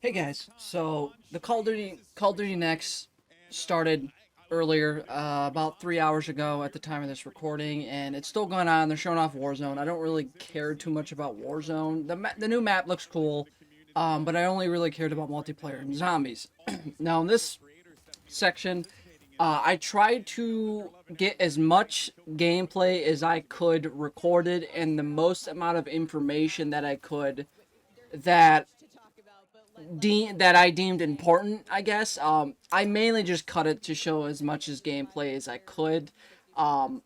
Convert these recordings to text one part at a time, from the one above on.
Hey guys, so the Call of Duty Next started earlier, about 3 hours ago at the time of this recording, and it's still going on. They're showing off Warzone. I don't really care too much about Warzone. The new map looks cool, but I only really cared about multiplayer and zombies. Now in this section, I tried to get as much gameplay as I could recorded and the most amount of information that I could that that I deemed important, I guess. I mainly just cut it to show as much as gameplay as I could. Um,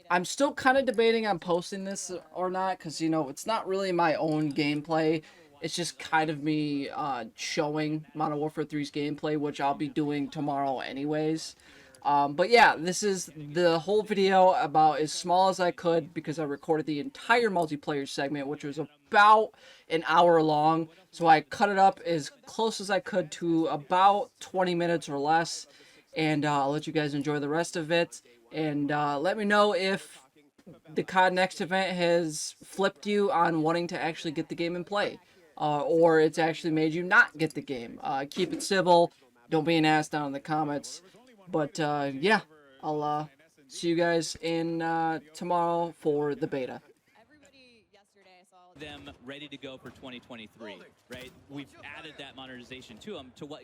I'm still kind of debating on posting this or not, because, it's not really my own gameplay. It's just kind of me showing Modern Warfare 3's gameplay, which I'll be doing tomorrow anyways. But yeah, this is the whole video about as small as I could because I recorded the entire multiplayer segment, which was about an hour long. So I cut it up as close as I could to about 20 minutes or less. And I'll let you guys enjoy the rest of it. And let me know if the COD Next event has flipped you on wanting to actually get the game and play. Or it's actually made you not get the game. Keep it civil. Don't be an ass down in the comments. But yeah, I'll see you guys in tomorrow for the beta. Them ready to go for 2023, right? We've added that modernization to them to what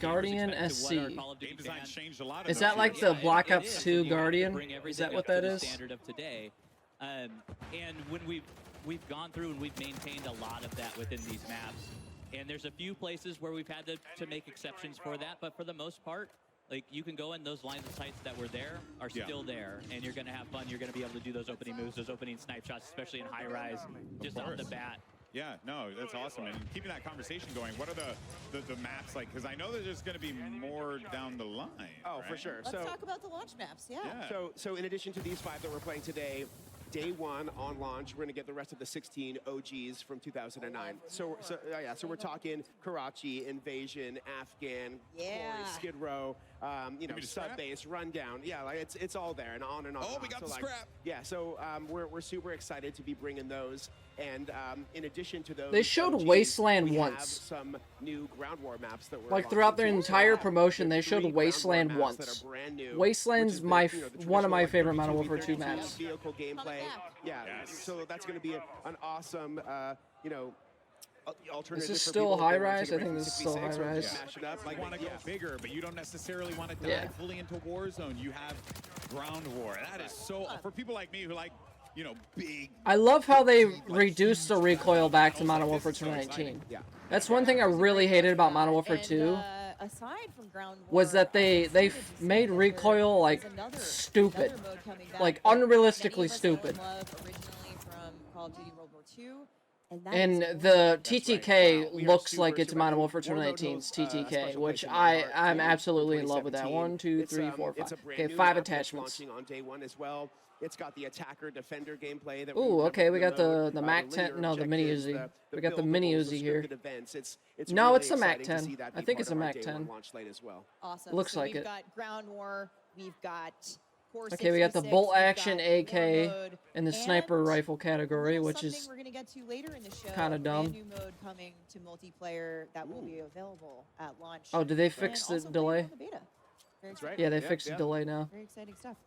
Guardian SC. Is that year. like the Black it Ops is. 2 You Guardian? bring Is everything that what up to that the is? standard of today. And when we've gone through and we've maintained a lot of that within these maps, and there's a few places where we've had to make exceptions for that, but for the most part, like, you can go in, those lines of sights that were there are still there, and you're going to have fun. You're going to be able to do those opening moves, those opening snipe shots, especially in high rise, just off the bat. Yeah, no, that's awesome. And keeping that conversation going, what are the maps like? Because I know that there's going to be more down the line. Oh, right? for sure. Let's talk about the launch maps, yeah. So in addition to these 5 that we're playing today, day 1 on launch, we're going to get the rest of the 16 OGs from 2009. So we're talking Karachi, Invasion, Afghan, Corey, Skid Row, Sub-Base, Rundown. Yeah, like it's all there and on and on. Oh, we got the scrap. Yeah, so we're super excited to be bringing those. And in addition to those, They showed OGs, Wasteland we once. Have some new ground war maps that we're Like throughout their launching too. entire promotion, they showed Three ground war Wasteland maps that once. are brand new, Wasteland's which is one of my traditional, favorite Modern Warfare 2 V2, maps. Vehicle gameplay. Yeah, so that's going to be an awesome, alternative. Is this for still people high if they want rise? to I think this is still 66 high or rise. smash it up. Like, want to go bigger, but you don't necessarily want to dive Yeah. fully into Warzone. You have ground war. That is so, for people like me who like, big. I love how they reduced the recoil back to Modern Warfare 2019. Yeah. That's one thing I really hated about Modern Warfare 2. Aside from ground Was that they made recoil like stupid, like unrealistically stupid. And the TTK looks like it's Modern Warfare 2019's TTK, which I'm absolutely in love with that. 1, 2, 3, 4, 5. Okay, 5 attachments. On day 1 as well. It's got the attacker defender gameplay. That Ooh, okay, we got the Mac 10. No, the mini Uzi. We got the mini Uzi here. No, it's the Mac 10. I think it's a Mac 10. Awesome. Looks so like we've it. got ground war. We've got. Okay, we got the bolt action AK mode, in the sniper rifle category, which something is we're gonna get to later in the show. kinda dumb. New mode coming to multiplayer that will be available at launch. Oh, did they fix the also delay? on the beta. Very exciting. Yeah, they fixed the delay now. Very exciting stuff.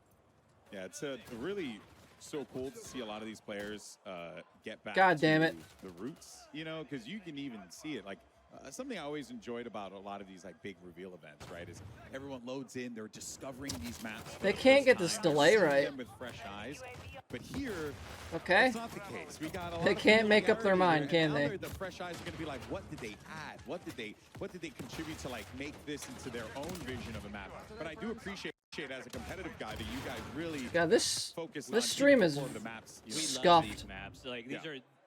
Yeah, it's really so cool to see a lot of these players get back God to damn it. the roots, because you can even see it. Like, something I always enjoyed about a lot of these like big reveal events, right, is everyone loads in, they're discovering these maps. They can't get this delay right. Them with fresh eyes, but here, Okay. that's not the case. We got a lot They of can't make up their familiarity mind, here, can and they? now the fresh eyes are going to be like, what did they add? What did they contribute to like make this into their own vision of a map? But I do appreciate as a competitive guy that you guys really Yeah, this focus this on stream is the maps. We love scuffed. these maps. Like,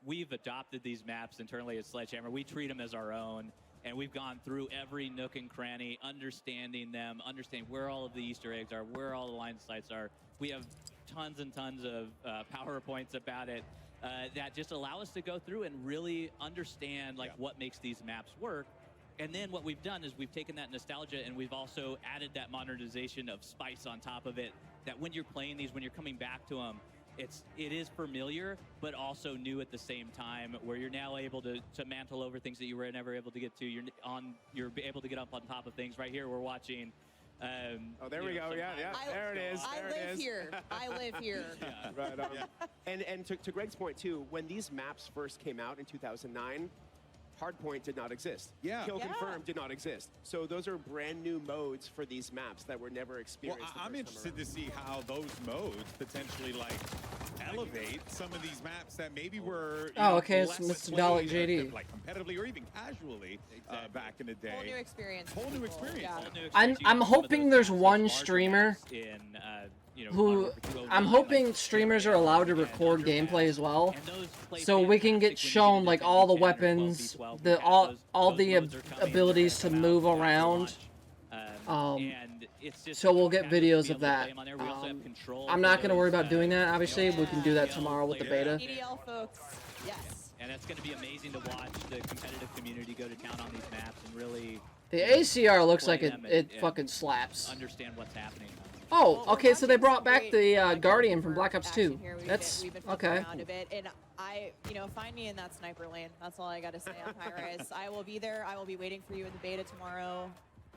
we've adopted these maps internally at Sledgehammer. We treat them as our own. And we've gone through every nook and cranny, understanding them, understanding where all of the Easter eggs are, where all the line of sights are. We have tons and tons of PowerPoints about it that just allow us to go through and really understand what makes these maps work. And then what we've done is we've taken that nostalgia and we've also added that modernization of spice on top of it, that when you're playing these, when you're coming back to them, it is familiar, but also new at the same time, where you're now able to mantle over things that you were never able to get to. You're able to get up on top of things. Right here, we're watching. Oh, there we go. Yeah, there it is. I live here. I live here. Right on. And to Greg's point too, when these maps first came out in 2009, Hardpoint did not exist. Yeah. Kill Yeah. Confirm did not exist. So those are brand new modes for these maps that were never Well, experienced. I'm interested to see how those modes potentially like elevate some of these maps that maybe were okay, it's less Mr. Dalek played, JD. like competitively or even casually back in the day. Whole new experience. for Whole new people. experience. Yeah. Whole new I'm experience. You can hoping some of those there's maps, one those larger streamer maps in, Modern who Warfare 209, I'm hoping like, streamers are allowed to yeah, record larger gameplay maps. as well, And those play so we can get fantastic when you shown get like into all the 10 or 12, weapons, V12, the V10. all Those the modes are coming abilities to about move after around. launch. And it's just So we'll get fabulous to videos be of able to play that. them on there. We also have control I'm for not gonna worry those, about doing that. Obviously, we can do that EDL tomorrow with the players. beta. EDL folks. Yes. And that's going to be amazing to watch the competitive community go to town on these maps and really The ACR looks play like it them it and fucking slaps. understand what's happening. Oh, Well, we're okay, so they watching brought some back great, the good Guardian from for Black Ops action 2. here. That's We've been flipping okay. around a bit, and find me in that sniper lane. That's all I gotta say on high-rise. I will be there. I will be waiting for you in the beta tomorrow.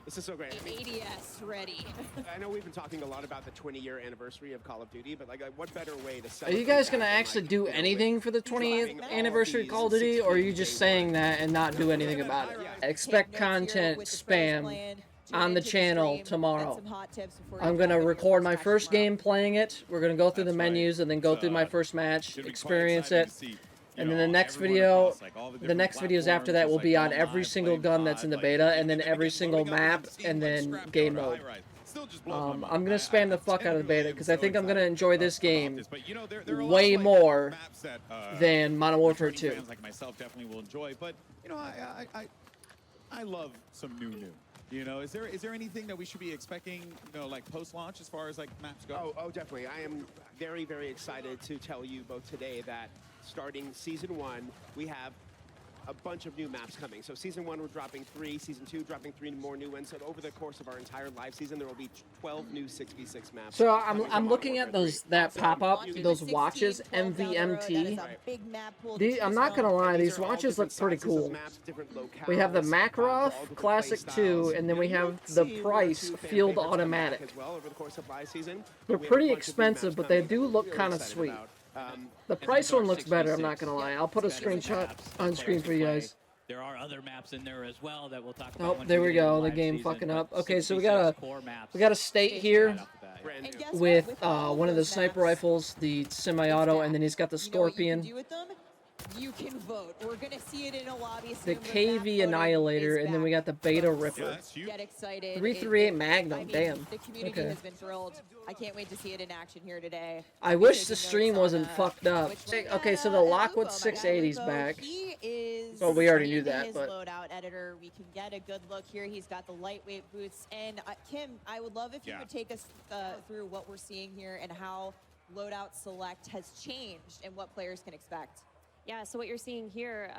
This is so great. I mean, ADS ready. I know we've been talking a lot about the 20-year anniversary of Call of Duty, but like, what better way to Are celebrate you guys that gonna than, actually like, do you know, anything with for the dropping 20th all anniversary of these Call of Duty, or are you 16 just day saying one? that and not do anything about it? Expect Take notes here content with the pros spam playing, tune on the into channel stream, tomorrow. and some hot tips before I'm you gonna jump into your record my match first tomorrow. game playing it. We're gonna go through the That's right. menus and then go through my So, first match, Should be quite experience exciting it. to see, you And then know, the next everyone video, across, like, all the different next videos after that platforms, will just, be like, on going every live, single playing gun that's in the COD, beta, like, and then again, every single loading up map, seeing and one then scrap game counter mode. high-rise still just blows my mind. I'm gonna spam the fuck out of the beta because I think I'm gonna enjoy this game But, you know, there are a lot way of, like, more maps that, than Modern Warfare returning 2. fans like myself definitely will enjoy. But you know, I love some new. You know, is there anything that we should be expecting, you know, like post-launch as far as like maps go? Oh, definitely. I am very, very excited to tell you both today that starting Season 1, we have a bunch of new maps coming. So Season 1, we're dropping 3. Season 2, dropping 3 more new ones. So over the course of our entire live season, there will be 12 new 6v6 maps. So coming from I'm Modern looking at Warfare those 3. that So pop up, you can- those 16, watches, 12 down the road, that is MVMT. a big map pool to I'm choose not gonna from. lie, And these are all watches look different pretty sizes of cool. maps, different We have the locales, all Makarov different Classic play 2, styles. and then we You have might the see one or Price two fan Field favorites come back Automatic. as well over the course of live season. They're We have a pretty bunch of new maps expensive, but they coming do that look we're really kind of excited sweet. about. The And Price those are one looks better, I'm not 66. gonna lie. I'll put a That is screenshot maps that on players screen for can you play. guys. There are other maps in there as well that we'll talk about. Oh, once there we we get into go. The live game season, fucking but up. Okay, so we 66 got core maps a state Stay here right off the bat. Brand And new. guess what? with all one of the those sniper maps, rifles, the semi-auto, and then he's got the you know what you can Scorpion. do with them? You can vote. We're gonna see it in a lobby soon. The but map KV voting Annihilator, is and then we back, got the Beta folks. Yeah, Ripper. that's huge. Get excited. 338 I Magnum, mean, damn. The community Okay. has been thrilled. I can't wait to see it in action here today. I I'll be wish taking the notes stream on, wasn't fucked up. which one. Okay, so the And Lockwood Lupo, my guy 680's Lupo, back. He is Well, we already knew in that, his but- loadout editor. We can get a good look here. He's got the lightweight boots. And Kim, I would love if you Yeah. would take us through what we're seeing here and how loadout select has changed and what players can expect. Yeah, so what you're seeing here,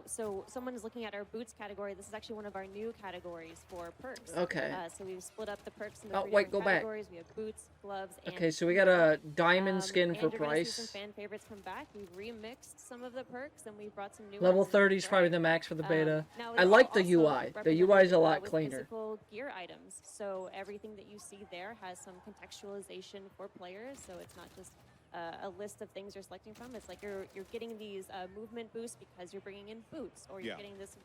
so someone is looking at our boots category. This is actually one of our new categories for perks. Okay. So we've split up the perks into Oh, three wait, different go back. categories. We have boots, gloves, and Okay, so we got a gear. diamond skin and for you're gonna see Price. some fan favorites come back. We've remixed some of the perks, and we've brought some new Level ones in 30 is for probably Pride. the max for the beta. Now I it's like the also UI. The UI is a represented, lot with cleaner. Physical gear items. So everything that you see there has some contextualization for players. So it's not just a list of things you're selecting from. It's like you're getting these movement boosts because you're bringing in boots, or you're Yeah. getting this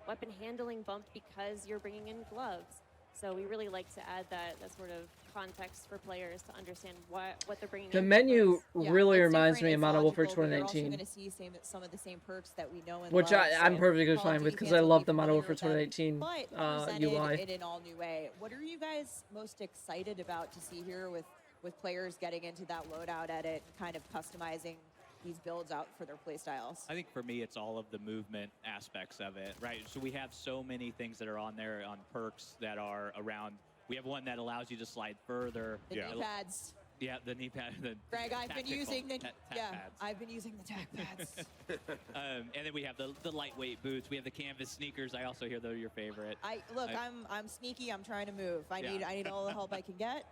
weapon handling bump because you're bringing in gloves. So we really like to add that sort of context for players to understand what they're bringing The in. menu Yeah, really it's reminds different, me of it's Modern Warfare logical, but you're also 2019. gonna see some of the same perks that we know and Which love, I'm so perfectly Call of fine Duty with because fans I will love be the Modern familiar Warfare with them, 2018 but presented UI. in an all-new way. What are you guys most excited about to see here with players getting into that loadout edit, kind of customizing these builds out for their playstyles? I think for me, it's all of the movement aspects of it, right? So we have so many things that are on there on perks that are around. We have one that allows you to slide further. The Yeah. knee pads. Yeah, the knee pad. The Greg, I've been tactical using the tac pads. I've been using the tac pads. And then we have the lightweight boots. We have the canvas sneakers. I also hear they're your favorite. I'm sneaky. I'm trying to move. I Yeah. need all the help I can get.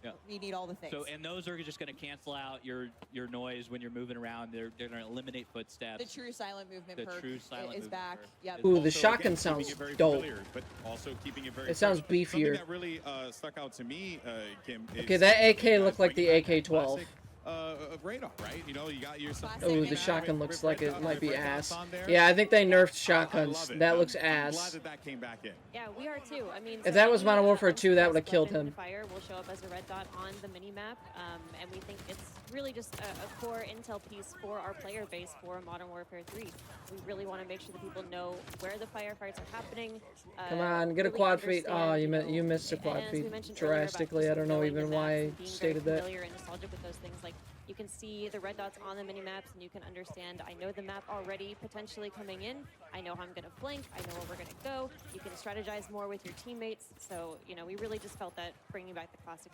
Yeah. We need all the things. So, and those are just going to cancel out your noise when you're moving around. They're going to eliminate footsteps. the true silent movement The perk true silent is movement back. perk Yep. is Ooh, also- the shotgun Again, keeping sounds it very dope. familiar, but also keeping it very It sounds fresh. Something beefier. that really stuck out to me, Kim. Okay, is that you AK guys looked like the bringing back that AK-12. classic, radar, right? You know, you got your Classic Ooh, Red the dot. shotgun looks like it might be red ass. dots on there. Yeah, I think they nerfed I shotguns. love it. That looks I'm ass. glad that that came back in. Yeah, we are too. I mean, If that was Modern Warfare 2, that would've unspecified killed weapon him. Fire will show up as a red dot on the mini map, and we think it's really just a core intel piece for our player base for Modern Warfare 3. We really want to make sure that people know where the firefights are happening. Come on, get a really quad feed. Oh, understand, you missed a quad and as we feed mentioned earlier about drastically. just I don't know knowing the even maps why I and being stated very that. familiar and nostalgic with those things. Like, you can see the red dots on the mini maps, and you can understand, I know the map already potentially coming in. I know how I'm going to flank. I know where we're going to go. You can strategize more with your teammates. So, you know, we really just felt that bringing back the classic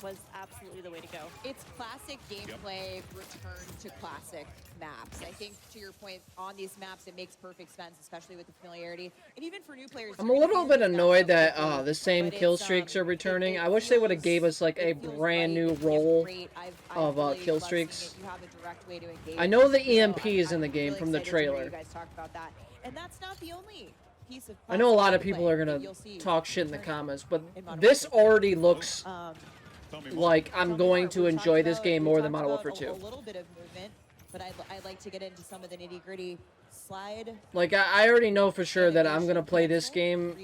was absolutely the way to go. It's classic gameplay return to classic maps. I think, to your point, on these maps, it makes perfect sense, especially with the familiarity. And even for new players, I'm a you're gonna little feel bit these maps annoyed out that quickly, the same but kill it's, streaks are returning. it I wish they would have feels- gave us like a it feels brand right. new It feels roll great. I've of really kill loved seeing streaks. it. You have a direct way to engage. I know the So EMP is in the I'm game really from the excited to hear trailer. You guys talk about that. And that's not the only piece of I know a lot of classic people are gameplay gonna that you'll see talk shit in the returning comments, but in Modern this Warfare 3. already looks Tell me more. like I'm Tell me going more. to We enjoy talked this about- game we more than talked Modern about Warfare 2. A little bit of movement, but I'd like to get into some of the nitty-gritty slide. Like, I already know for sure that I'm gonna play this game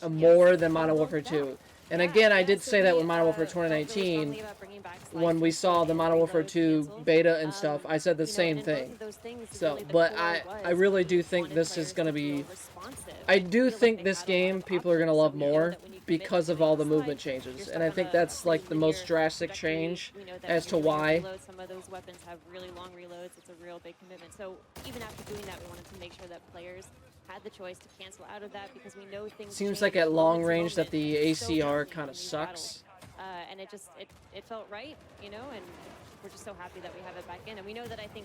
more than Modern Warfare 2. And again, I did say that with Modern Warfare 2019, when we saw the Modern Warfare 2 beta and stuff, I said the same thing. So, but I really do think this is gonna be... I do think this game people are gonna love more because of all the movement changes. And I think that's like the most drastic change as to why. Some of those weapons have really long reloads. It's a real big commitment. So even after doing that, we wanted to make sure that players had the choice to cancel out of that because we know things Seems change like at moment long to range that moment the so ACR quickly kind when of you battle. sucks. And it just it felt right, you know, and we're just so happy that we have it back in. And we know that I think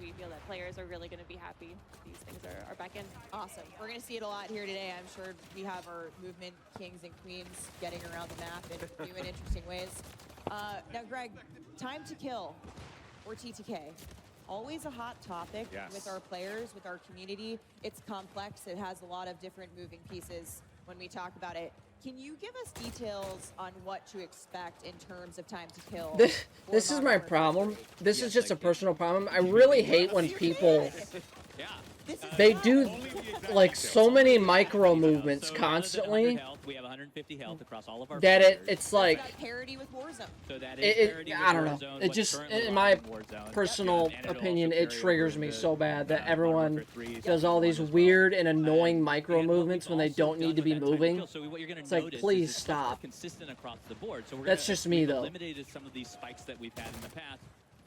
we feel that players are really going to be happy these things are back in. Awesome. We're going to see it a lot here today. I'm sure we have our movement kings and queens getting around the map and doing interesting ways. Now, Greg, time to kill, or TTK. Always a hot topic with our players, with our community. It's complex. It has a lot of different moving pieces when we talk about it. Can you give us details on what to expect in terms of time to kill? This is my problem. This is just a personal problem. I really hate when people... They do like so many micro movements constantly We have 150 health across all of our that players. it's like Got parity with Warzone. So that is parity with I don't know. Warzone, It what's just, currently in live my in Warzone. personal And it'll opinion, also it carry triggers over me into, so bad that Modern everyone Warfare 3 does all these as well. weird and annoying micro And what movements we've when they also don't need done to be with that time to moving. kill, so what you're gonna It's like, notice please is it's much more stop. consistent across the board. So That's just me, we've though. eliminated some of these spikes that we've had in the past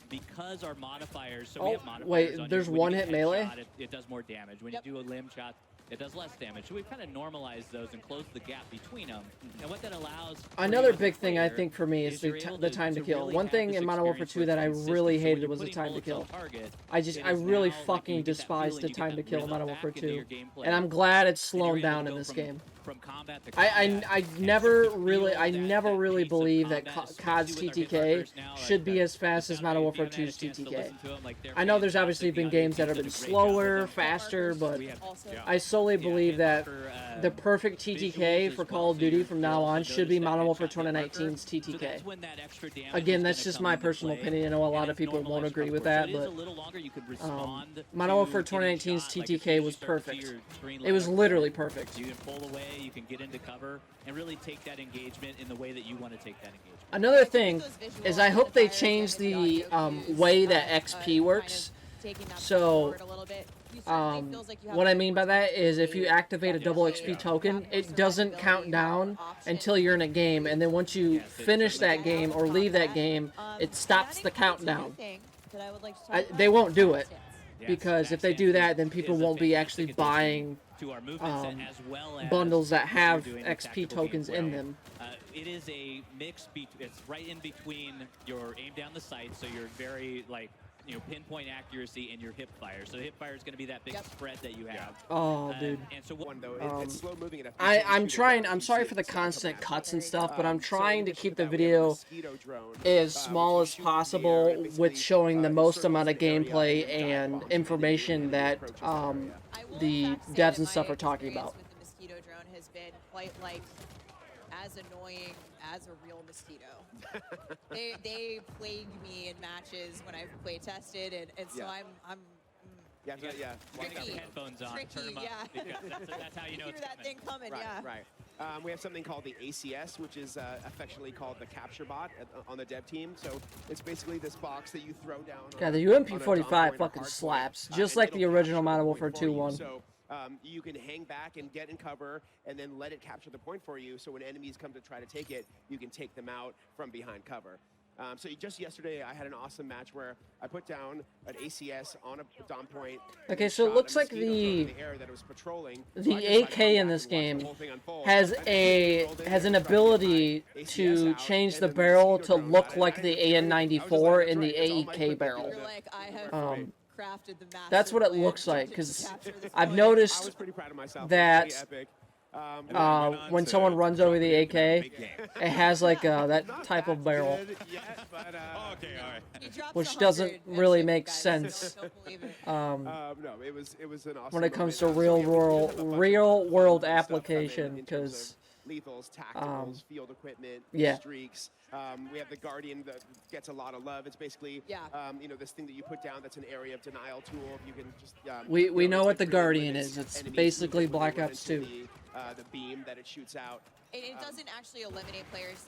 because our modifiers. So Oh, we have modifiers wait, on here. there's When you one get hit a melee? headshot, it does more damage. When you do a limb shot, it does less damage. So we've kind of normalized those and closed the gap between them. And what that allows for Another you as a big thing I player think for me is you're able the time to kill. really One have thing this in Modern Warfare experience 2 where that I it's really consistent. So when hated you're was the putting time to bullets kill. on target, I it is really now, like, fucking you get that despise feeling, the you get time that to kill in rhythm Modern back Warfare into 2. your gameplay. And I'm glad it's And you're slowed able to down in go this from- game. From combat to I combat never and really feel I that never really pace of believed that combat, COD's especially with our TTK hit markers now, should be like, as fast as Modern if you Warfare haven't had a 2's chance to TTK. listen to 'em, like, they're I know there's fantastic. obviously The been other games that teams have did been a great job with slower, them. faster, but We have- Also, I solely believe hit that marker, the perfect visuals TTK as for well, Call of so Duty you're- from you'll now also on should notice be that Modern Warfare headshot hit marker. 2019's So TTK. that's when that extra damage Again, is that's gonna just come my into personal play, opinion. I know a lot and of it's people won't normalized agree with across the that, board. So but it is a little longer. You could respond Modern Warfare to getting 2019's shot, like, as TTK soon as was you start to see perfect. your screen It was light up, literally perfect. You can pull away, you can get into cover, and really take that engagement in the way that you want to take that engagement. Another thing is I hope they change the way that XP works. So, what I mean by that is if you activate a double XP token, it doesn't count down until you're in a game, and then once you finish that game or leave that game, it stops the countdown. They won't do it, because if they do that, then people won't be actually buying to our movement set, as well as bundles that what have you're doing in XP tactical tokens in gameplay. them. It is a mix. It's right in between your aim down the sight, so you're very like pinpoint accuracy in your hip fire. So hip fire is going to be that big spread that you have. Oh, dude. And so One though, it's slow moving enough. I'm trying. I'm sorry for the constant cuts and stuff, but I'm trying to keep the video as small as possible with showing the most amount of gameplay and information that the devs and stuff are talking about. With the mosquito drone has been quite like as annoying as a real mosquito. they plague me in matches when I've play tested, and so I'm Yeah. Get those headphones on, turn them up, because that's how you know hear it's that coming. thing coming. Right. We have something called the ACS, which is affectionately called the capture bot on the dev team. So it's basically this box that you throw down. Yeah, the UMP-45 fucking slaps, just like the original Modern Warfare 2 one. So you can hang back and get in cover and then let it capture the point for you. So when enemies come to try to take it, you can take them out from behind cover. So just yesterday, I had an awesome match where I put down an ACS on a dom point. Okay, so it looks like the AK in this game has an ability to change the barrel to look like the AN-94 in the AEK barrel. You're like, I have crafted the master That's what it plan looks like, to because capture this I've point. I noticed was pretty proud of myself. that when to someone runs over the AK, big game. it has like that type of barrel, Okay, all right. He drops which 100 doesn't and really shit, make guys. sense Don't believe it. No, it was an awesome when it comes to moment. real So, yeah, we world have a bunch of real-world stuff coming application, in terms because of lethals, tacticals, field equipment, yeah. streaks. We have the Guardian that gets a lot of love. It's basically, this thing that you put down that's an area of denial tool. You can just we know it's what the like Guardian limits is. It's enemies basically when they Black run Ops into 2. The beam that it shoots out. It doesn't actually eliminate players.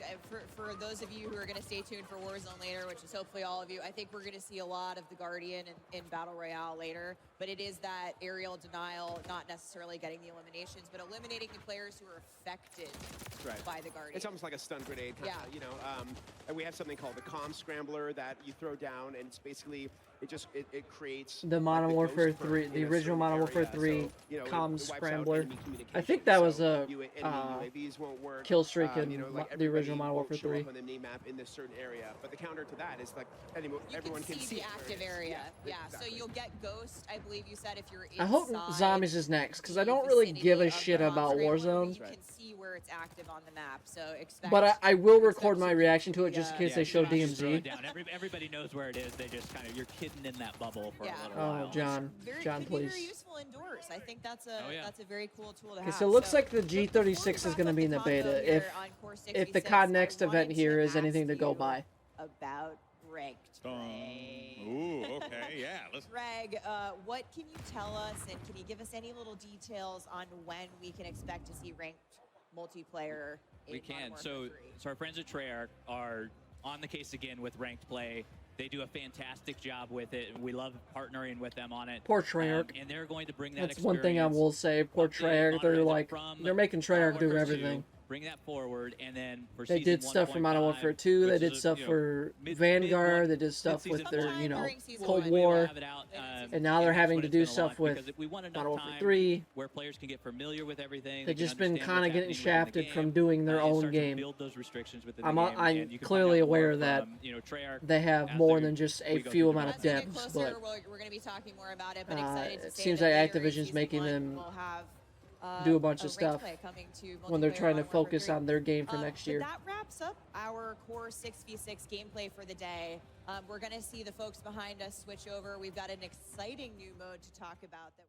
For those of you who are going to stay tuned for Warzone later, which is hopefully all of you, I think we're going to see a lot of the Guardian in Battle Royale later. But it is that aerial denial, not necessarily getting the eliminations, but eliminating the players who are affected by the Guardian. It's almost like a stun grenade. And we have something called the comm scrambler that you throw down, and it's basically it creates The Modern like Warfare ghost 3, perk the in a original certain Modern Warfare area. 3 So, it comm wipes out scrambler. enemy I think that was communication. a So enemy UAVs won't work. kill streak in like the original everybody Modern won't Warfare show 3. up on the mini-map in this certain area. But the counter to that is like everyone can see the it. active area. Yeah, exactly. so you'll get Ghost, I believe you said, if you're inside. I hope Zombies is next, because I the don't really vicinity give a of the shit comm about scrambler, Warzone. You can see where it's active on the map, so expect. But I will expect record my some reaction to it the, just in case Yeah, they show just throw it DMZ. down. Everybody knows where it is. They just kind of, you're kidding in that bubble for Yeah. a little while. Oh, John, could be very please. useful indoors. I think that's a Oh, yeah. that's a very cool tool to Okay, have. so it looks like the before we G36 is wrap going to up be in the convo beta. here If on Core if the 66, COD Next I event wanted here to is anything to ask go you by. about ranked play. Ooh, okay, yeah. Let's. Greg, what can you tell us, and can you give us any little details on when we can expect to see ranked multiplayer in We Modern can. Warfare So 3? our friends at Treyarch are on the case again with ranked play. They do a fantastic job with it. We love partnering with them on it. Poor Treyarch. And they're going to bring that That's one thing I experience will say. Poor up to Treyarch. They're Modern like, from they're making Treyarch do Modern Warfare 2, everything. Bring that forward, and then for They did season stuff for Modern 1.5, Warfare 2. They which did is a, stuff you know, for mid- Vanguard. mid- They did stuff with mid-season their, launch. you know, During season Cold one. War. Have it out, And now they're that's having when to it's do gonna stuff launch, with because if we want enough Modern Warfare time 3. where players can get familiar with everything. They've they can just been understand kind of what's getting happening within the shafted game, from doing their you own start to game. build those restrictions within I'm the game, I'm and you can clearly find out more aware that from, Treyarch they have as more they- than just a we go few through the amount of As we get devs, closer, but we're going to be talking more about it, but excited to it say seems that like later in Activision's season making one, them we'll have, do a bunch a of ranked stuff play coming to when they're multiplayer trying to Modern Warfare focus 3. on their game for next But year. that wraps up our Core 6v6 gameplay for the day. We're going to see the folks behind us switch over. We've got an exciting new mode to talk about that.